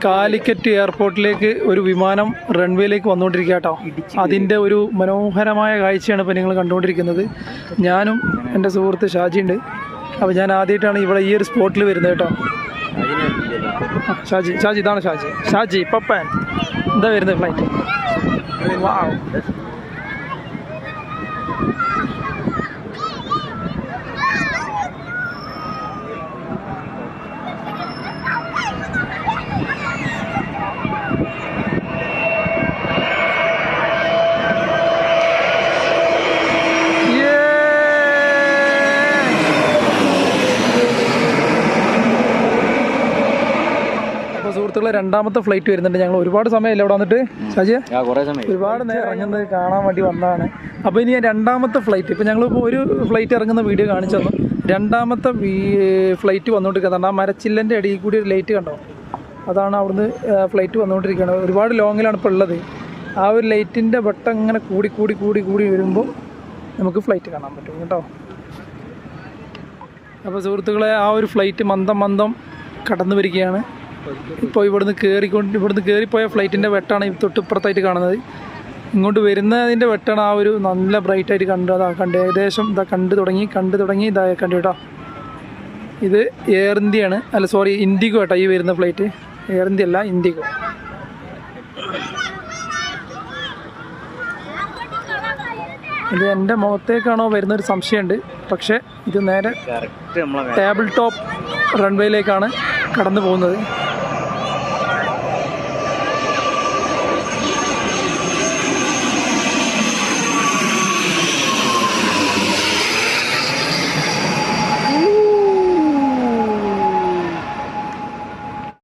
കാലിക്കറ്റ് എയർപോർട്ടിലേക്ക് ഒരു വിമാനം റൺവേയിലേക്ക് വന്നുകൊണ്ടിരിക്കുക കേട്ടോ. അതിൻ്റെ ഒരു മനോഹരമായ കാഴ്ചയാണ് ഇപ്പോൾ നിങ്ങൾ കണ്ടുകൊണ്ടിരിക്കുന്നത്. ഞാനും എൻ്റെ സുഹൃത്ത് ഷാജി ഉണ്ട്. അപ്പോൾ ഞാൻ ആദ്യമായിട്ടാണ് ഇവിടെ ഈ ഒരു സ്പോട്ടിൽ വരുന്നത് കേട്ടോ. ഷാജി ഇതാണ് ഷാജി പപ്പൻ എന്താ വരുന്നത് ഫ്ലൈറ്റ്. വാവ്. സുഹൃത്തുക്കളെ രണ്ടാമത്തെ ഫ്ലൈറ്റ് വരുന്നുണ്ട്. ഞങ്ങൾ ഒരുപാട് സമയമല്ല ഇവിടെ വന്നിട്ട് ഷാജിയ ഒരുപാട് നേരം ഇറങ്ങുന്നത് കാണാൻ വേണ്ടി വന്നതാണ്. അപ്പോൾ ഇനി രണ്ടാമത്തെ ഫ്ലൈറ്റ് ഇപ്പോൾ ഞങ്ങളിപ്പോൾ ഒരു ഫ്ലൈറ്റ് ഇറങ്ങുന്ന വീഡിയോ കാണിച്ചു തന്നു. രണ്ടാമത്തെ ഫ്ലൈറ്റ് വന്നുകൊണ്ടിരിക്കുന്നത് ആ മരച്ചില്ലൻ്റെ ഇടയിൽ കൂടി ഒരു ലൈറ്റ് കണ്ടോ, അതാണ് അവിടുന്ന് ഫ്ലൈറ്റ് വന്നുകൊണ്ടിരിക്കുകയാണ്. ഒരുപാട് ലോങ്ങിലാണ് ഇപ്പോൾ ഉള്ളത്. ആ ഒരു ലൈറ്റിൻ്റെ വെട്ടം ഇങ്ങനെ കൂടി വരുമ്പോൾ നമുക്ക് ഫ്ലൈറ്റ് കാണാൻ പറ്റും കേട്ടോ. അപ്പോൾ സുഹൃത്തുക്കളെ ആ ഒരു ഫ്ലൈറ്റ് മന്ദം കടന്നു വരികയാണ്. ഇപ്പോൾ ഇവിടുന്ന് കയറിപ്പോയ ഫ്ലൈറ്റിൻ്റെ വെട്ടാണ് തൊട്ടിപ്പുറത്തായിട്ട് കാണുന്നത്. ഇങ്ങോട്ട് വരുന്നതിൻ്റെ വെട്ടാണ് ആ ഒരു നല്ല ബ്രൈറ്റായിട്ട് കണ്ട് ഏകദേശം കണ്ടു തുടങ്ങി ഇതാ കണ്ടു കേട്ടോ. ഇത് എയർ ഇന്ത്യയാണ്, അല്ല സോറി ഇൻഡിഗോ കേട്ടോ ഈ വരുന്ന ഫ്ലൈറ്റ്. എയർ ഇന്ത്യ അല്ല, ഇൻഡിഗോ. ഇത് എൻ്റെ മുഖത്തേക്കാണോ വരുന്നൊരു സംശയമുണ്ട്. പക്ഷേ ഇത് നേരെ ടേബിൾ ടോപ്പ് റൺവേയിലേക്കാണ് കടന്നു പോകുന്നത്.